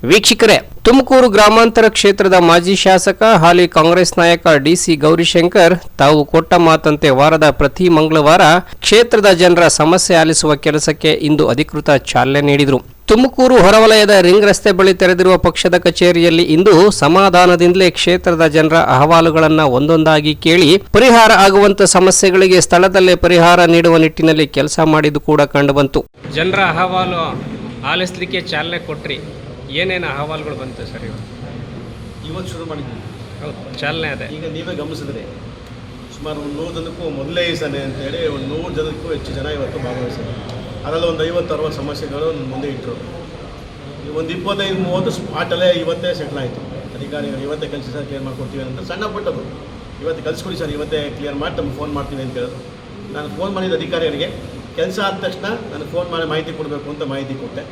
ವೀಕ್ಷಕರೇ, ತುಮಕೂರು ಗ್ರಾಮಾಂತರ ಕ್ಷೇತ್ರದ ಮಾಜಿ ಶಾಸಕ ಹಾಲಿ ಕಾಂಗ್ರೆಸ್ ನಾಯಕ ಡಿಸಿ ಗೌರಿಶಂಕರ್ ತಾವು ಕೊಟ್ಟ ಮಾತಂತೆ ವಾರದ ಪ್ರತಿ ಮಂಗಳವಾರ ಕ್ಷೇತ್ರದ ಜನರ ಸಮಸ್ಯೆ ಆಲಿಸುವ ಕೆಲಸಕ್ಕೆ ಇಂದು ಅಧಿಕೃತ ಚಾಲನೆ ನೀಡಿದರು. ತುಮಕೂರು ಹೊರವಲಯದ ರಿಂಗ್ ರಸ್ತೆ ಬಳಿ ತೆರೆದಿರುವ ಪಕ್ಷದ ಕಚೇರಿಯಲ್ಲಿ ಇಂದು ಸಮಾಧಾನದಿಂದಲೇ ಕ್ಷೇತ್ರದ ಜನರ ಅಹವಾಲುಗಳನ್ನು ಒಂದೊಂದಾಗಿ ಕೇಳಿ ಪರಿಹಾರ ಆಗುವಂತ ಸಮಸ್ಯೆಗಳಿಗೆ ಸ್ಥಳದಲ್ಲೇ ಪರಿಹಾರ ನೀಡುವ ನಿಟ್ಟಿನಲ್ಲಿ ಕೆಲಸ ಮಾಡಿದ್ದು ಕೂಡ ಕಂಡುಬಂತು. ಜನರ ಅಹವಾಲು ಆಲಿಸಲಿಕ್ಕೆ ಚಾಲನೆ ಕೊಟ್ರಿ. ಏನೇನು ಅಹವಾಲುಗಳು ಬಂತು ಸರ್? ಇವತ್ತು ಶುರು ಮಾಡಿದ್ವಿ. ಹೌದು, ಚಾಲನೆ ಅದೇ. ಈಗ ನೀವೇ ಗಮನಿಸಿದ್ರೆ ಸುಮಾರು 100 ಜನಕ್ಕೂ ಮೊದಲೇ ಸನೆ ಅಂತೇಳಿ 100 ಜನಕ್ಕೂ ಹೆಚ್ಚು ಜನ ಇವತ್ತು ಭಾಗವಹಿಸಿದ್ದಾರೆ. ಅದರಲ್ಲಿ ಒಂದು 50-60 ಸಮಸ್ಯೆಗಳು ಮುಂದೆ ಇಟ್ಟರು. ಒಂದು 25-30 ಸ್ಪಾಟಲ್ಲೇ ಇವತ್ತೇ ಸೆಟ್ಲ್ ಆಯಿತು. ಅಧಿಕಾರಿಗಳು ಇವತ್ತೇ ಕಲಿಸಿ ಸರ್ ಕ್ಲಿಯರ್ ಮಾಡ್ಕೊಡ್ತೀವಿ ಅಂತ ಸಣ್ಣ ಪಟ್ಟದು ಇವತ್ತು ಕಲಿಸ್ಕೊಡಿ ಸರ್, ಇವತ್ತೇ ಕ್ಲಿಯರ್ ಮಾಡಿ ತಮ್ಗೆ ಫೋನ್ ಮಾಡ್ತೀವಿ ಅಂತ ಹೇಳಿದ್ರು. ನಾನು ಫೋನ್ ಮಾಡಿದ ಅಧಿಕಾರಿಗಳಿಗೆ ಕೆಲಸ ಆದ ತಕ್ಷಣ ನನಗೆ ಫೋನ್ ಮಾಡಿ ಮಾಹಿತಿ ಕೊಡಬೇಕು ಅಂತ ಮಾಹಿತಿ ಕೊಟ್ಟೆ.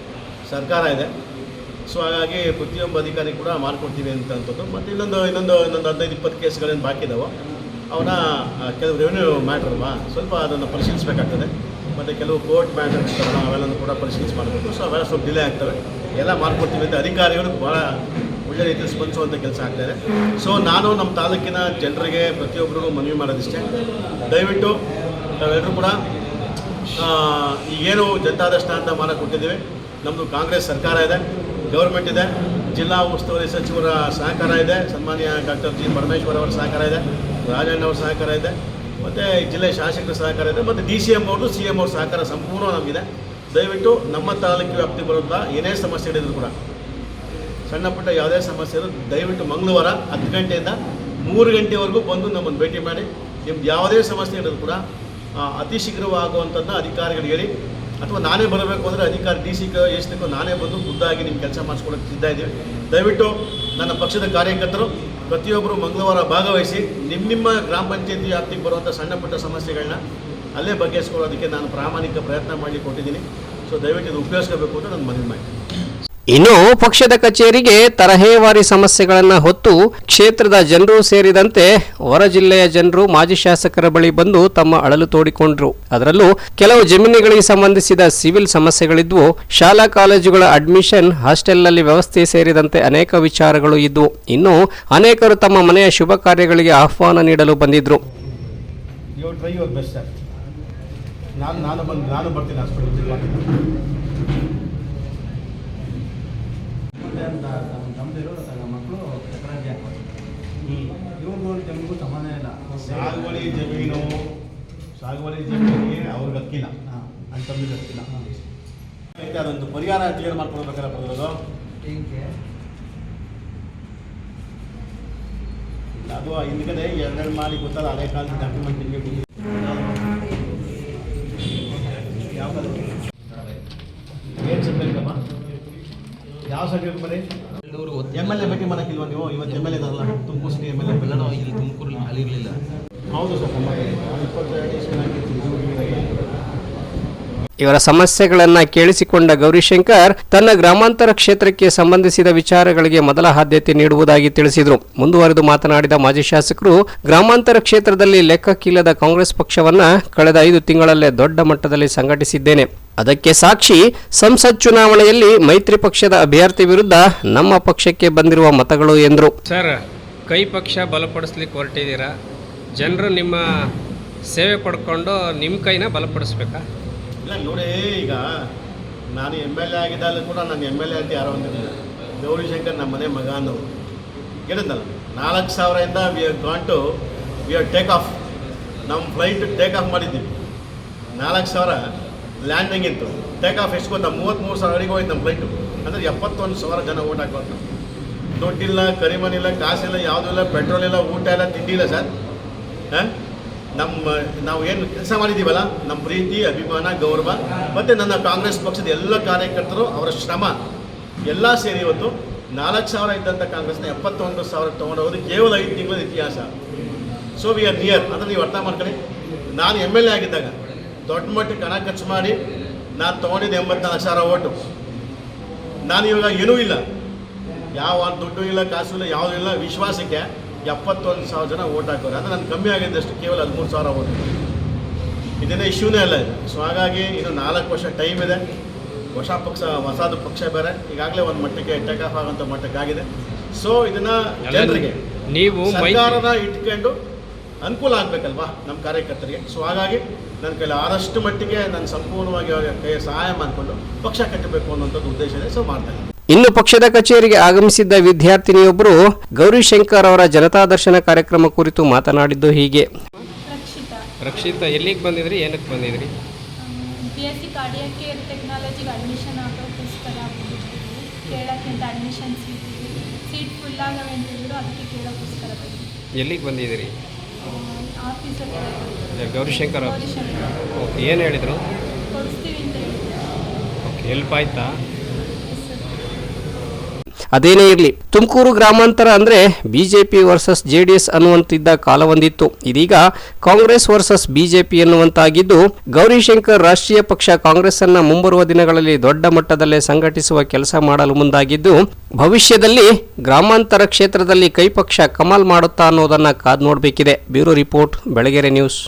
ಸರ್ಕಾರ ಇದೆ, ಸೊ ಹಾಗಾಗಿ ಪ್ರತಿಯೊಬ್ಬ ಅಧಿಕಾರಿ ಕೂಡ ಮಾಡಿಕೊಡ್ತೀವಿ ಅಂತಂಥದ್ದು. ಮತ್ತು ಇನ್ನೊಂದು 15-20 ಕೇಸ್ಗಳೇನು ಬಾಕಿ ಇದ್ದಾವೆ, ಅವನ್ನ ಕೆಲವು ರೆವೆನ್ಯೂ ಮ್ಯಾಟ್ರ್ ಅಲ್ವಾ, ಸ್ವಲ್ಪ ಅದನ್ನು ಪರಿಶೀಲಿಸಬೇಕಾಗ್ತದೆ. ಮತ್ತು ಕೆಲವು ಕೋರ್ಟ್ ಮ್ಯಾಟರ್ಸ್ ಅವೆಲ್ಲನೂ ಕೂಡ ಪರಿಶೀಲಿಸಿ ಮಾಡಬೇಕು. ಸೊ ಅವೆಲ್ಲ ಸ್ವಲ್ಪ ಡಿಲೇ ಆಗ್ತವೆ. ಎಲ್ಲ ಮಾಡಿಕೊಡ್ತೀವಿ ಅಂತ ಅಧಿಕಾರಿಗಳು ಭಾಳ ಒಳ್ಳೆ ರೀತಿಯಲ್ಲಿ ಸ್ಪಂದಿಸುವಂಥ ಕೆಲಸ ಆಗ್ತಾಯಿದೆ. ಸೊ ನಾನು ನಮ್ಮ ತಾಲೂಕಿನ ಜನರಿಗೆ ಪ್ರತಿಯೊಬ್ಬರಿಗೂ ಮನವಿ ಮಾಡೋದಿಷ್ಟೇ, ದಯವಿಟ್ಟು ನಾವೆಲ್ಲರೂ ಕೂಡ ಈಗೇನು ಜನತಾದರ್ಶನ ಅಂತ ಮಾನ ಕೊಟ್ಟಿದ್ದೀವಿ. ನಮ್ಮದು ಕಾಂಗ್ರೆಸ್ ಸರ್ಕಾರ ಇದೆ, ಗೌರ್ಮೆಂಟ್ ಇದೆ, ಜಿಲ್ಲಾ ಉಸ್ತುವಾರಿ ಸಚಿವರ ಸಹಕಾರ ಇದೆ, ಸನ್ಮಾನ್ಯ ಡಾಕ್ಟರ್ ಜಿ ಪರಮೇಶ್ವರ್ ಅವರ ಸಹಕಾರ ಇದೆ, ರಾಜಣ್ಣ ಅವರ ಸಹಕಾರ ಇದೆ, ಮತ್ತು ಜಿಲ್ಲೆ ಶಾಸಕರ ಸಹಕಾರ ಇದೆ, ಮತ್ತು DCM ಅವ್ರದ್ದು CM ಅವ್ರ ಸಹಕಾರ ಸಂಪೂರ್ಣ ನಮಗಿದೆ. ದಯವಿಟ್ಟು ನಮ್ಮ ತಾಲೂಕಿಗೆ ವ್ಯಾಪ್ತಿ ಬರೋದ ಏನೇ ಸಮಸ್ಯೆ ಇದ್ದರೂ ಕೂಡ, ಸಣ್ಣ ಪುಟ್ಟ ಯಾವುದೇ ಸಮಸ್ಯೆ ಇದ್ದರೂ ದಯವಿಟ್ಟು ಮಂಗಳವಾರ 10 ಗಂಟೆಯಿಂದ 3 ಗಂಟೆವರೆಗೂ ಬಂದು ನಮ್ಮನ್ನು ಭೇಟಿ ಮಾಡಿ. ನಿಮ್ದು ಯಾವುದೇ ಸಮಸ್ಯೆ ಇರೋದು ಕೂಡ ಅತಿ ಶೀಘ್ರವಾಗುವಂಥದ್ದು ಅಧಿಕಾರಿಗಳಿಗೆ ಹೇಳಿ, ಅಥವಾ ನಾನೇ ಬರಬೇಕು ಅಂದರೆ ಅಧಿಕಾರಿ DC ಎಷ್ಟಕ್ಕೂ ನಾನೇ ಬಂದು ಖುದ್ದಾಗಿ ನಿಮ್ಮ ಕೆಲಸ ಮಾಡಿಸ್ಕೊಳ್ಳೋಕ್ಕೆ ಸಿದ್ಧ ಇದ್ದೀವಿ. ದಯವಿಟ್ಟು ನನ್ನ ಪಕ್ಷದ ಕಾರ್ಯಕರ್ತರು ಪ್ರತಿಯೊಬ್ಬರು ಮಂಗಳವಾರ ಭಾಗವಹಿಸಿ ನಿಮ್ಮ ಗ್ರಾಮ ಪಂಚಾಯತಿ ವ್ಯಾಪ್ತಿಗೆ ಬರುವಂಥ ಸಣ್ಣ ಪುಟ್ಟ ಸಮಸ್ಯೆಗಳನ್ನ ಅಲ್ಲೇ ಬಗೆಹರಿಸ್ಕೊಳ್ಳೋದಕ್ಕೆ ನಾನು ಪ್ರಾಮಾಣಿಕ ಪ್ರಯತ್ನ ಮಾಡಿ ಕೊಟ್ಟಿದ್ದೀನಿ. ಸೊ ದಯವಿಟ್ಟು ಇದು ಉಪಯೋಗಿಸ್ಕೋಬೇಕು ಅಂತ ನಾನು ಮನವಿ ಮಾಡ್ತೀನಿ. ಇನ್ನು ಪಕ್ಷದ ಕಚೇರಿಗೆ ತರಹೇವಾರಿ ಸಮಸ್ಯೆಗಳನ್ನು ಹೊತ್ತು ಕ್ಷೇತ್ರದ ಜನರು ಸೇರಿದಂತೆ ಹೊರ ಜಿಲ್ಲೆಯ ಜನರು ಮಾಜಿ ಶಾಸಕರ ಬಳಿ ಬಂದು ತಮ್ಮ ಅಳಲು ತೋಡಿಕೊಂಡ್ರು. ಅದರಲ್ಲೂ ಕೆಲವು ಜಮೀನುಗಳಿಗೆ ಸಂಬಂಧಿಸಿದ ಸಿವಿಲ್ ಸಮಸ್ಯೆಗಳಿದ್ವು, ಶಾಲಾ ಕಾಲೇಜುಗಳ ಅಡ್ಮಿಷನ್, ಹಾಸ್ಟೆಲ್ನಲ್ಲಿ ವ್ಯವಸ್ಥೆ ಸೇರಿದಂತೆ ಅನೇಕ ವಿಚಾರಗಳು ಇದ್ವು. ಇನ್ನು ಅನೇಕರು ತಮ್ಮ ಮನೆಯ ಶುಭ ಕಾರ್ಯಗಳಿಗೆ ಆಹ್ವಾನ ನೀಡಲು ಬಂದಿದ್ರು. ಜಮೀನಿಗೂ ಸಮಾನ ಇಲ್ಲ. ಸಾಗುವಳಿ ಜಮೀನಿಗೆ ಅವ್ರಿಗೆ ಹಕ್ಕಿಲ್ಲ, ಅಂತಂದ್ರೆ ಹಕ್ಕಿಲ್ಲ. ಅದೊಂದು ಪರಿಹಾರ ಕ್ಲಿಯರ್ ಮಾಡ್ಕೊಳ್ಬೇಕಾದ್ರೆ ಬರೋದು ಅದು ಹಿಂದ್ಗಡೆ 2 ಮಾಡಿ ಗೊತ್ತಲ್ಲ, ಹಳೆ ಕಾಲದ ಡಾಕ್ಯುಮೆಂಟ್ ನಿಮಗೆ ಯಾವ ಏನು ಬೇಕಮ್ಮ, ಯಾವ ಸರ್ಟಿಫಿಕೇಟ್ ಬರೀ MLA ಭೇಟಿ ಮಾಡೋಕ್ಕಿಲ್ವ ನೀವು? ಇವತ್ತು MLA ಇದಾರಲ್ಲ, ತುಮಕೂರು ಸಿಟಿ MLA ಬೆಲ್ಲನೋ ಇಲ್ಲಿ ತುಮಕೂರಲ್ಲಿ ಅಲ್ಲಿ ಇರಲಿಲ್ಲ. ಹೌದು ಸರ್, 22 ಇವರ ಸಮಸ್ಯೆಗಳನ್ನು ಕೇಳಿಸಿಕೊಂಡ ಗೌರಿಶಂಕರ್ ತನ್ನ ಗ್ರಾಮಾಂತರ ಕ್ಷೇತ್ರಕ್ಕೆ ಸಂಬಂಧಿಸಿದ ವಿಚಾರಗಳಿಗೆ ಮೊದಲ ಆದ್ಯತೆ ನೀಡುವುದಾಗಿ ತಿಳಿಸಿದರು. ಮುಂದುವರೆದು ಮಾತನಾಡಿದ ಮಾಜಿ ಶಾಸಕರು, ಗ್ರಾಮಾಂತರ ಕ್ಷೇತ್ರದಲ್ಲಿ ಲೆಕ್ಕಕ್ಕಿಲ್ಲದ ಕಾಂಗ್ರೆಸ್ ಪಕ್ಷವನ್ನ ಕಳೆದ 5 ತಿಂಗಳಲ್ಲೇ ದೊಡ್ಡ ಮಟ್ಟದಲ್ಲಿ ಸಂಘಟಿಸಿದ್ದೇನೆ. ಅದಕ್ಕೆ ಸಾಕ್ಷಿ ಸಂಸತ್ ಚುನಾವಣೆಯಲ್ಲಿ ಮೈತ್ರಿ ಪಕ್ಷದ ಅಭ್ಯರ್ಥಿ ವಿರುದ್ಧ ನಮ್ಮ ಪಕ್ಷಕ್ಕೆ ಬಂದಿರುವ ಮತಗಳು ಎಂದರು. ಸರ್, ಕೈ ಪಕ್ಷ ಬಲಪಡಿಸ್ಲಿಕ್ಕೆ ಹೊರಟಿದ್ದೀರಾ, ಜನರು ನಿಮ್ಮ ಸೇವೆ ಪಡ್ಕೊಂಡು ನಿಮ್ಮ ಕೈನ ಬಲಪಡಿಸ್ಬೇಕಾ? ಇಲ್ಲ ನೋಡಿ, ಈಗ ನಾನು MLA ಆಗಿದ್ದಾಗಲೂ ಕೂಡ ನಾನು MLA ಅಂತ ಯಾರೋ ಅಂದಿರಲಿಲ್ಲ. ಗೌರಿಶಂಕರ್ ನಮ್ಮ ಮನೆ ಮಗ ಅನ್ನೋರು ಹೇಳಿದ್ನಲ್ಲ, 4,000 ವಿ ಹ್ಯಾವ್ ಟೇಕ್ ಆಫ್, ನಮ್ಮ ಫ್ಲೈಟ್ ಟೇಕ್ ಆಫ್ ಮಾಡಿದ್ದೀವಿ. 4,000 ಲ್ಯಾಂಡಿಂಗ್ ಇತ್ತು, ಟೇಕ್ ಆಫ್ ಎಷ್ಟು ಗೊತ್ತಾ? 33,000 ಅಡಿಗೆ ಹೋಯ್ತು ನಮ್ಮ ಫ್ಲೈಟು. ಅಂದರೆ 71,000 ಜನ ಓಟ್ ಹಾಕೋದು. ದುಡ್ಡಿಲ್ಲ, ಕರಿಮನಿಲ್ಲ, ಕಾಸಿಲ್ಲ, ಯಾವುದೂ ಇಲ್ಲ, ಪೆಟ್ರೋಲ್ ಇಲ್ಲ, ಊಟ ಇಲ್ಲ, ತಿಂಡಿ ಇಲ್ಲ ಸರ್. ನಾವು ಏನು ಕೆಲಸ ಮಾಡಿದ್ದೀವಲ್ಲ, ನಮ್ಮ ಪ್ರೀತಿ, ಅಭಿಮಾನ, ಗೌರವ ಮತ್ತು ನನ್ನ ಕಾಂಗ್ರೆಸ್ ಪಕ್ಷದ ಎಲ್ಲ ಕಾರ್ಯಕರ್ತರು ಅವರ ಶ್ರಮ ಎಲ್ಲ ಸೇರಿ ಇವತ್ತು 4,000 ಇದ್ದಂಥ ಕಾಂಗ್ರೆಸ್ನ 71,000 ತೊಗೊಂಡೋಗೋದು ಕೇವಲ 5 ತಿಂಗಳ ಇತಿಹಾಸ. So we are near. ಅಂದರೆ ನೀವು ಅರ್ಥ ಮಾಡ್ಕೊಳ್ಳಿ, ನಾನು MLA ಆಗಿದ್ದಾಗ ದೊಡ್ಡ ಮಟ್ಟಕ್ಕೆ ಹಣ ಖರ್ಚು ಮಾಡಿ ನಾನು ತೊಗೊಂಡಿದ್ದು 84,000 ಓಟು. ನಾನು ಇವಾಗ ಏನೂ ಇಲ್ಲ, ಯಾವ ದುಡ್ಡು ಇಲ್ಲ, ಕಾಸು ಇಲ್ಲ, ಯಾವುದೂ ಇಲ್ಲ, ವಿಶ್ವಾಸಕ್ಕೆ 71,000 ಜನ ಓಟ್ ಹಾಕೋರು. ಅಂದರೆ ನಾನು ಕಮ್ಮಿ ಆಗಿದ್ದಷ್ಟು ಕೇವಲ 13,000 ಓಟು. ಇದನ್ನೇ ಇಶ್ಯೂನೇ ಅಲ್ಲ ಇದು. ಸೊ ಹಾಗಾಗಿ ಇನ್ನು 4 ವರ್ಷ ಟೈಮ್ ಇದೆ. ಹೊಸದು ಪಕ್ಷ ಬೇರೆ ಈಗಾಗಲೇ ಒಂದು ಮಟ್ಟಿಗೆ ಟೇಕ್ ಆಫ್ ಆಗೋಂಥ ಮಟ್ಟಕ್ಕಾಗಿದೆ. ಸೊ ಇದನ್ನು ಜನರಿಗೆ ನೀವು ಸರ್ಕಾರದ ಇಟ್ಕೊಂಡು ಅನುಕೂಲ ಆಗಬೇಕಲ್ವಾ ನಮ್ಮ ಕಾರ್ಯಕರ್ತರಿಗೆ. ಸೊ ಹಾಗಾಗಿ ನನ್ನ ಕೈಲಿ ಆದಷ್ಟು ಮಟ್ಟಿಗೆ ನಾನು ಸಂಪೂರ್ಣವಾಗಿ ಅವ್ರ ಕೈ ಸಹಾಯ ಮಾಡಿಕೊಂಡು ಪಕ್ಷ ಕಟ್ಟಬೇಕು ಅನ್ನೋಂಥದ್ದು ಉದ್ದೇಶ ಇದೆ. ಸೊ ಮಾಡ್ತೇನೆ. ಇನ್ನು ಪಕ್ಷದ ಕಚೇರಿಗೆ ಆಗಮಿಸಿದ್ದ ವಿದ್ಯಾರ್ಥಿನಿಯೊಬ್ಬರು ಗೌರಿಶಂಕರ್ ಅವರ ಜನತಾ ದರ್ಶನ ಕಾರ್ಯಕ್ರಮ ಕುರಿತು ಮಾತನಾಡಿದ್ದು ಹೀಗೆ. ರಕ್ಷಿತಾ, ಎಲ್ಲಿಗೆ ಬಂದಿದ್ರಿ, ಏನಕ್ಕೆ ಬಂದಿದ್ರಿ? BSc ಕಾರ್ಡಿಯಾಕ್ ಕೇರ್ ಟೆಕ್ನಾಲಜಿಗೆ ಅಡ್ಮಿಷನ್ ಆಗೋಕ್ಕೋಸ್ಕರ ಕೇಳೋಕ್ಕೆ ಅಡ್ಮಿಷನ್ ಸೀಟ್ ಫುಲ್ ಆಗವೆ ಅಂತ ಹೇಳಿದ್ರು, ಅದಕ್ಕೆ ಕೇಳೋಕ್ಕೋಸ್ಕರ ಬಂದಿದ್ವಿ. ಎಲ್ಲಿಗೆ ಬಂದಿದ್ದೀರಿ? ಆಫೀಸಲ್ಲಿ ಗೌರಿಶಂಕರ್ ಓಕೆ, ಏನು ಹೇಳಿದರು? ಕೊಡಿಸ್ತೀವಿ ಅಂತ ಹೇಳಿದ್ರು. ಓಕೆ, ಹೆಲ್ಪ್ ಆಯ್ತಾ? ಅದೇನೇ ಇರಲಿ, ತುಮಕೂರು ಗ್ರಾಮಾಂತರ ಅಂದ್ರೆ ಬಿಜೆಪಿ ವರ್ಸಸ್ ಜೆಡಿಎಸ್ ಅನ್ನುವಂತಿದ್ದ ಕಾಲವೊಂದಿತ್ತು. ಇದೀಗ ಕಾಂಗ್ರೆಸ್ ವರ್ಸಸ್ ಬಿಜೆಪಿ ಎನ್ನುವಂತಾಗಿದ್ದು, ಗೌರಿಶಂಕರ್ ರಾಷ್ಟ್ರೀಯ ಪಕ್ಷ ಕಾಂಗ್ರೆಸ್ ಅನ್ನ ಮುಂಬರುವ ದಿನಗಳಲ್ಲಿ ದೊಡ್ಡ ಮಟ್ಟದಲ್ಲೇ ಸಂಘಟಿಸುವ ಕೆಲಸ ಮಾಡಲು ಮುಂದಾಗಿದ್ದು, ಭವಿಷ್ಯದಲ್ಲಿ ಗ್ರಾಮಾಂತರ ಕ್ಷೇತ್ರದಲ್ಲಿ ಕೈಪಕ್ಷ ಕಮಾಲ್ ಮಾಡುತ್ತಾ ಅನ್ನೋದನ್ನ ಕಾದು ನೋಡಬೇಕಿದೆ. Bureau report, Belagere news.